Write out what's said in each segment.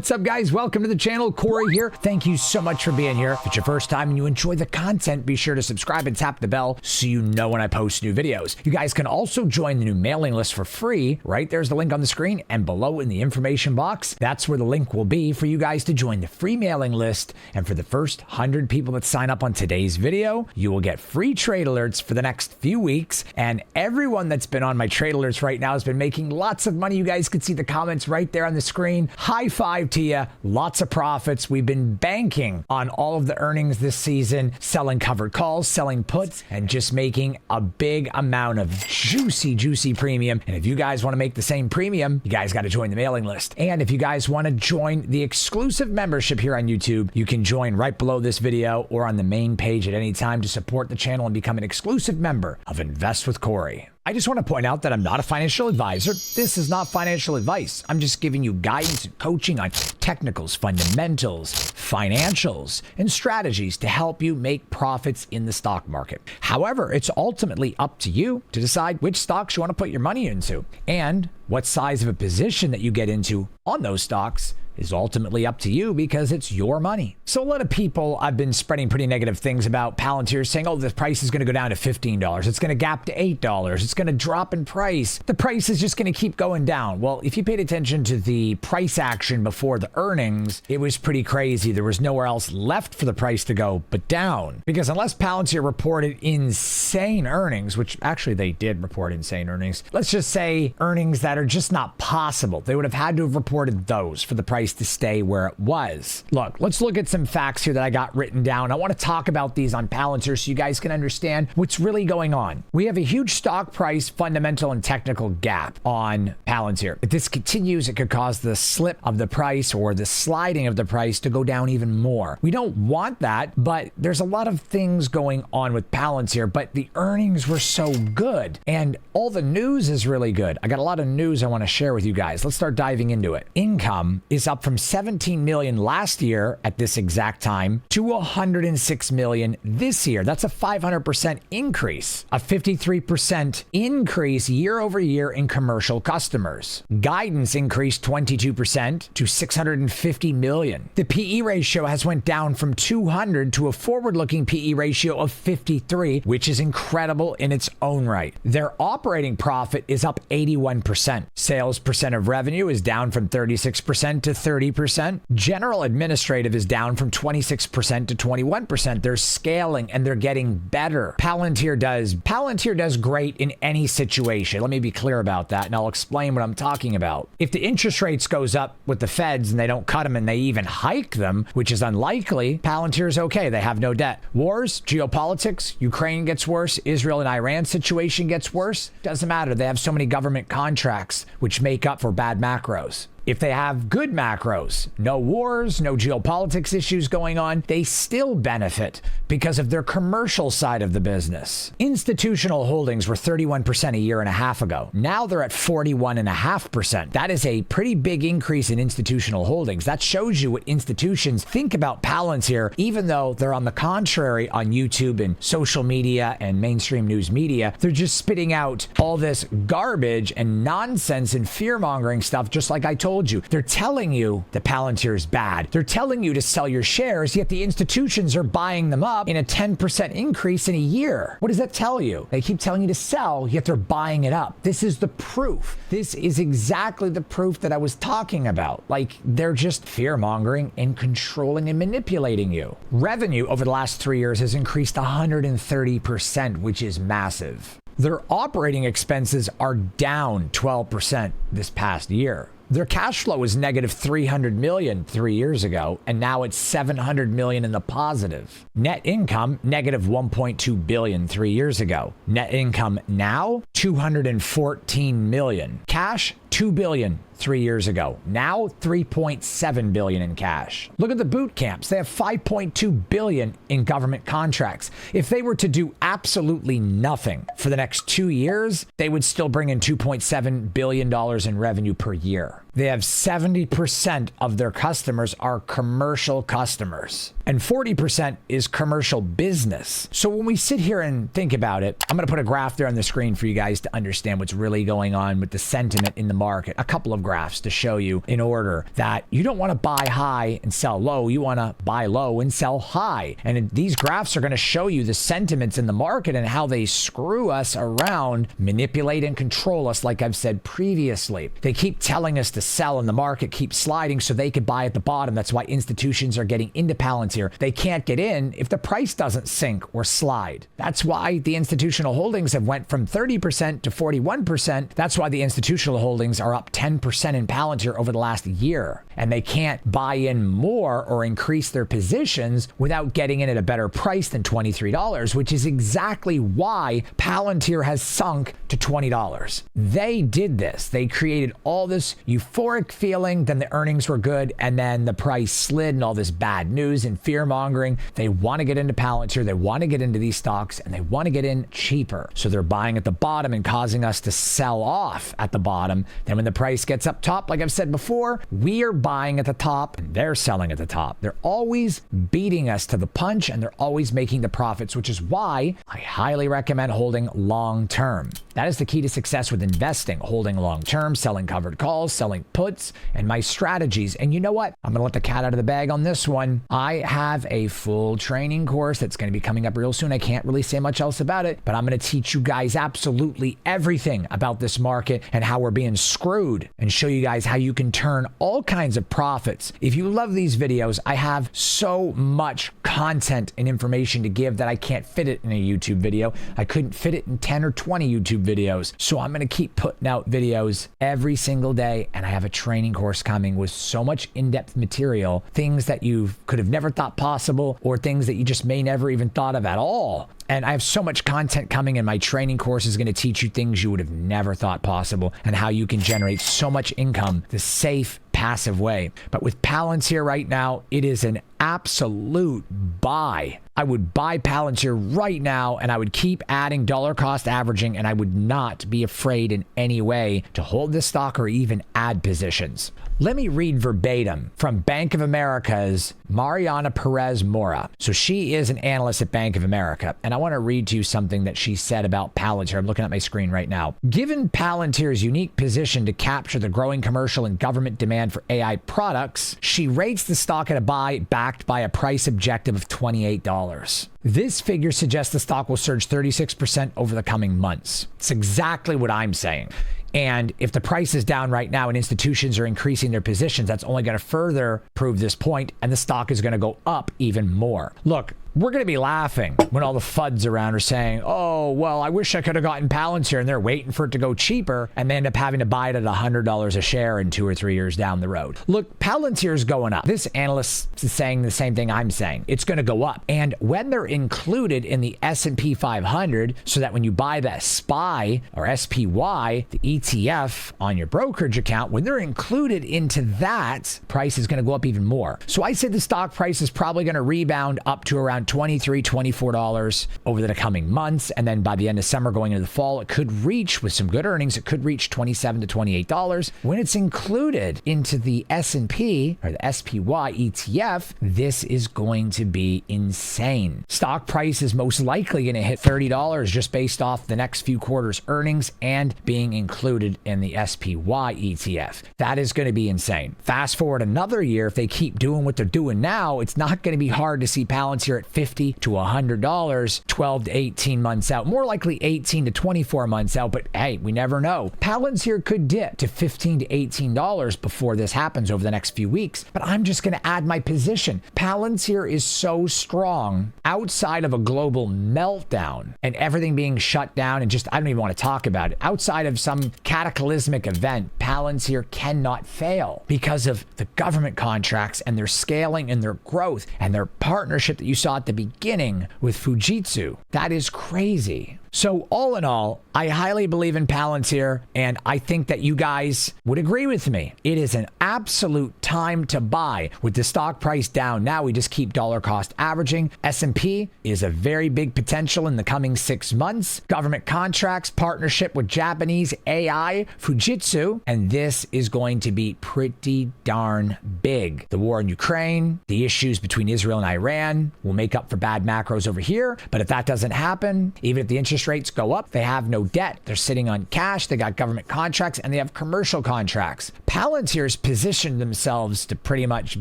What's up, guys? Welcome to the channel. Corey here. Thank you so much for being here. If it's your first time and you enjoy the content, be sure to subscribe and tap the bell so you know when I post new videos. You guys can also join the new mailing list for free. Right there's the link on the screen and below in the information box. That's where the link will be for you guys to join the free mailing list. And for the first 100 people that sign up on today's video, you will get free trade alerts for the next few weeks. And everyone that's been on my trade alerts right now has been making lots of money. You guys can see the comments right there on the screen. High five to you. Lots of profits. We've been banking on all of the earnings this season, selling covered calls, selling puts, and just making a big amount of juicy premium. And if you guys want to make the same premium, you guys got to join the mailing list. And if you guys want to join the exclusive membership here on YouTube, you can join right below this video or on the main page at any time to support the channel and become an exclusive member of Invest with Corey. I just want to point out that I'm not a financial advisor. This is not financial advice. I'm just giving you guidance and coaching on technicals, fundamentals, financials, and strategies to help you make profits in the stock market. However, it's ultimately up to you to decide which stocks you want to put your money into, and what size of a position that you get into on those stocks is ultimately up to you because it's your money. So a lot of people, I've been spreading pretty negative things about Palantir, saying, oh, the price is going to go down to $15. It's going to gap to $8. It's going to drop in price. The price is just going to keep going down. Well, if you paid attention to the price action before the earnings, it was pretty crazy. There was nowhere else left for the price to go but down. Because unless Palantir reported insane earnings, which actually they did report insane earnings, let's just say earnings that are just not possible. They would have had to have reported those for the price to stay where it was. Look, let's look at some facts here that I got written down. I want to talk about these on Palantir so you guys can understand what's really going on. We have a huge stock price, fundamental, and technical gap on Palantir. If this continues, it could cause the slip of the price or the sliding of the price to go down even more. We don't want that, but there's a lot of things going on with Palantir, but the earnings were so good and all the news is really good. I got a lot of news I want to share with you guys. Let's start diving into it. Income is up from 17 million last year at this exact time to 106 million this year. That's a 500% increase, a 53% increase year over year in commercial customers. Guidance increased 22% to 650 million. The PE ratio has went down from 200 to a forward-looking PE ratio of 53, which is incredible in its own right. Their operating profit is up 81%. Sales percent of revenue is down from 36% to 30%. General administrative is down from 26% to 21%. They're scaling and they're getting better. Palantir does great in any situation. Let me be clear about that, and I'll explain what I'm talking about. If the interest rates goes up with the feds and they don't cut them and they even hike them, which is unlikely, Palantir is okay. They have no debt. Wars, geopolitics, Ukraine gets worse, Israel and Iran situation gets worse. Doesn't matter. They have so many government contracts which make up for bad macros. If they have good macros, no wars, no geopolitics issues going on, they still benefit because of their commercial side of the business. Institutional holdings were 31% a year and a half ago. Now they're at 41.5%. That is a pretty big increase in institutional holdings. That shows you what institutions think about Palantir, even though they're on the contrary on YouTube and social media and mainstream news media. They're just spitting out all this garbage and nonsense and fear-mongering stuff, just like I told you. They're telling you that Palantir is bad. They're telling you to sell your shares, yet the institutions are buying them up in a 10% increase in a year. What does that tell you? They keep telling you to sell, yet they're buying it up. This is the proof. This is exactly the proof that I was talking about. Like, they're just fear-mongering and controlling and manipulating you. Revenue over the last 3 years has increased 130%, which is massive. Their operating expenses are down 12% this past year. Their cash flow was negative 300 million 3 years ago, and now it's 700 million in the positive. Net income, negative 1.2 billion 3 years ago. Net income now, 214 million. Cash, 2 billion 3 years ago. Now 3.7 billion in cash. Look at the boot camps. They have 5.2 billion in government contracts. If they were to do absolutely nothing for the next 2 years, they would still bring in $2.7 billion in revenue per year. They have 70% of their customers are commercial customers. and 40% is commercial business. So when we sit here and think about it, I'm going to put a graph there on the screen for you guys to understand what's really going on with the sentiment in the market. A couple of graphs to show you in order that you don't want to buy high and sell low. You want to buy low and sell high. And these graphs are going to show you the sentiments in the market and how they screw us around, manipulate and control us, like I've said previously. They keep telling us to sell and the market keeps sliding so they could buy at the bottom. That's why institutions are getting into Palantir. They can't get in if the price doesn't sink or slide. That's why the institutional holdings have went from 30% to 41%. That's why the institutional holdings are up 10% in Palantir over the last year. And they can't buy in more or increase their positions without getting in at a better price than $23, which is exactly why Palantir has sunk to $20. They did this. They created all this euphoric feeling, then the earnings were good, and then the price slid and all this bad news and fear mongering. They want to get into Palantir, they want to get into these stocks, and they want to get in cheaper. So they're buying at the bottom and causing us to sell off at the bottom. Then when the price gets up top, like I've said before, we are buying at the top and they're selling at the top. They're always beating us to the punch and they're always making the profits, which is why I highly recommend holding long term. That is the key to success with investing, holding long term, selling covered calls, selling puts, and my strategies. And you know what? I'm going to let the cat out of the bag on this one. I have a full training course that's going to be coming up real soon. I can't really say much else about it, but I'm going to teach you guys absolutely everything about this market and how we're being screwed and show you guys how you can turn all kinds of profits. If you love these videos, I have so much content and information to give that I can't fit it in a YouTube video. I couldn't fit it in 10 or 20 YouTube videos. So I'm going to keep putting out videos every single day. And I have a training course coming with so much in-depth material, things that you could have never thought possible or things that you just may never even thought of at all. And I have so much content coming, and my training course is going to teach you things you would have never thought possible and how you can generate so much income the safe, passive way. But with Palantir right now, it is an absolute buy. I would buy Palantir right now, and I would keep adding dollar cost averaging, and I would not be afraid in any way to hold this stock or even add positions. Let me read verbatim from Bank of America's Mariana Perez Mora. So she is an analyst at Bank of America, and I want to read to you something that she said about Palantir. I'm looking at my screen right now. Given Palantir's unique position to capture the growing commercial and government demand for AI products, she rates the stock at a buy backed by a price objective of $28. This figure suggests the stock will surge 36% over the coming months. It's exactly what I'm saying. And if the price is down right now and institutions are increasing their positions, that's only going to further prove this point, and the stock is going to go up even more. Look, we're going to be laughing when all the FUDs around are saying, oh, well, I wish I could have gotten Palantir, and they're waiting for it to go cheaper, and they end up having to buy it at $100 a share in 2 or 3 years down the road. Look, Palantir is going up. This analyst is saying the same thing I'm saying. It's going to go up. And when they're included in the S&P 500, so that when you buy that SPY or SPY, the ETF on your brokerage account, when they're included into that, price is going to go up even more. So I said the stock price is probably going to rebound up to around $23, $24 over the coming months. And then by the end of summer going into the fall, it could reach, with some good earnings, it could reach $27 to $28. When it's included into the S&P or the SPY ETF, this is going to be insane. Stock price is most likely going to hit $30 just based off the next few quarters earnings and being included in the SPY ETF. That is going to be insane. Fast forward another year, if they keep doing what they're doing now, it's not going to be hard to see Palantir at $50 to $100, 12 to 18 months out. More likely 18 to 24 months out, but hey, we never know. Palantir could dip to $15 to $18 before this happens over the next few weeks, but I'm just going to add my position. Palantir is so strong outside of a global meltdown and everything being shut down and just, I don't even want to talk about it. Outside of some cataclysmic event, Palantir cannot fail because of the government contracts and their scaling and their growth and their partnership that you saw at the beginning with Fujitsu. That is crazy. So all in all, I highly believe in Palantir, and I think that you guys would agree with me. It is an absolute time to buy. With the stock price down now, we just keep dollar cost averaging. S&P is a very big potential in the coming 6 months. Government contracts, partnership with Japanese AI, Fujitsu, and this is going to be pretty darn big. The war in Ukraine, the issues between Israel and Iran will make up for bad macros over here. But if that doesn't happen, even if the interest rates go up, they have no debt. They're sitting on cash. They got government contracts and they have commercial contracts. Palantir's positioned themselves to pretty much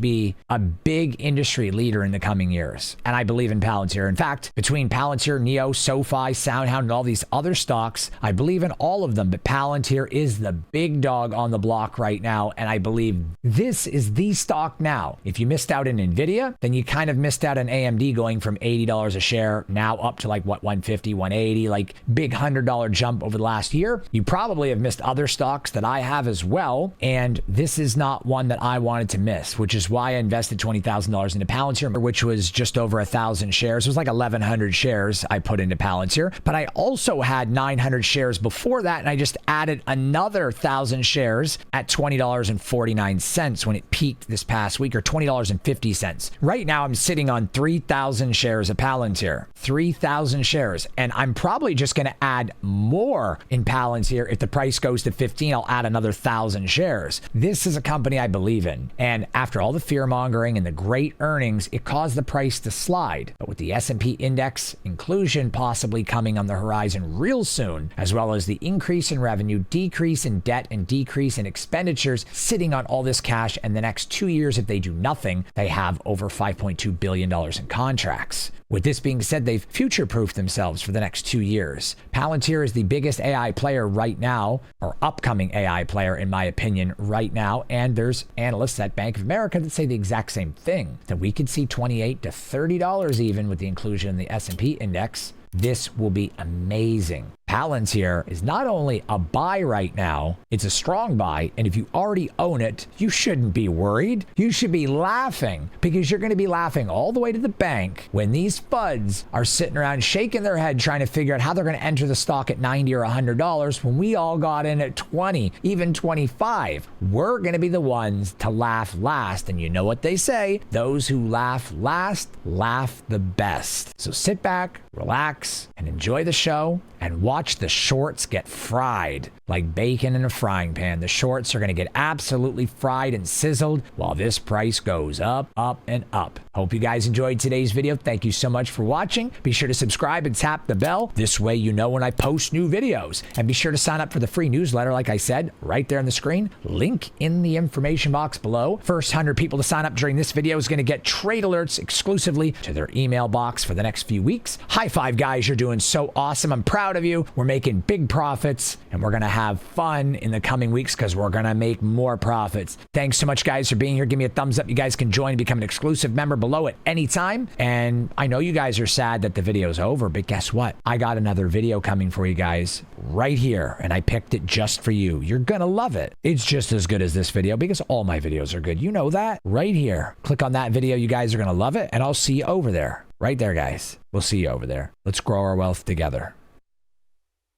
be a big industry leader in the coming years. And I believe in Palantir. In fact, between Palantir, Neo, SoFi, SoundHound, and all these other stocks, I believe in all of them. But Palantir is the big dog on the block right now. And I believe this is the stock now. If you missed out in NVIDIA, then you kind of missed out on AMD going from $80 a share now up to like what, 150, 180, like big $100 jump over the last year. You probably have missed other stocks that I have as well. And this is not one that I wanted to miss, which is why I invested $20,000 into Palantir, which was just over 1,000 shares. It was like 1,100 shares I put into Palantir, but I also had 900 shares before that. And I just added another 1,000 shares at $20.49 when it peaked this past week, or $20.50. Right now, I'm sitting on 3,000 shares of Palantir, 3,000 shares. And I'm probably just going to add more in Palantir. If the price goes to 15, I'll add another 1,000 shares. This is a company I believe in. And after all the fear mongering and the great earnings, it caused the price to slide. But with the S&P index inclusion possibly coming on the horizon real soon, as well as the increase in revenue, decrease in debt, and decrease in expenditures, sitting on all this cash, and the next 2 years, if they do nothing, they have over $5.2 billion in contracts. With this being said, they've future-proofed themselves for the next 2 years. Palantir is the biggest AI player right now, or upcoming AI player, in my opinion, right now. And there's analysts at Bank of America that say the exact same thing, that we could see $28 to $30 even with the inclusion in the S&P index. This will be amazing. Palantir is not only a buy right now, it's a strong buy. And if you already own it, you shouldn't be worried. You should be laughing, because you're going to be laughing all the way to the bank when these FUDs are sitting around shaking their head trying to figure out how they're going to enter the stock at $90 or $100 when we all got in at 20, even 25. We're going to be the ones to laugh last. And you know what they say, those who laugh last laugh the best. So sit back, relax, and enjoy the show and watch the shorts get fried like bacon in a frying pan. The shorts are going to get absolutely fried and sizzled while this price goes up, up, and up. Hope you guys enjoyed today's video. Thank you so much for watching. Be sure to subscribe and tap the bell. This way you know when I post new videos. And be sure to sign up for the free newsletter, like I said, right there on the screen. Link in the information box below. First 100 people to sign up during this video is going to get trade alerts exclusively to their email box for the next few weeks. High five, guys. You're doing so awesome. I'm proud of you. We're making big profits, and we're going to have fun in the coming weeks because we're going to make more profits. Thanks so much, guys, for being here. Give me a thumbs up. You guys can join and become an exclusive member below at any time. And I know you guys are sad that the video's over, but guess what? I got another video coming for you guys right here, and I picked it just for you. You're going to love it. It's just as good as this video because all my videos are good. You know that right here. Click on that video. You guys are going to love it, and I'll see you over there. Right there, guys. We'll see you over there. Let's grow our wealth together.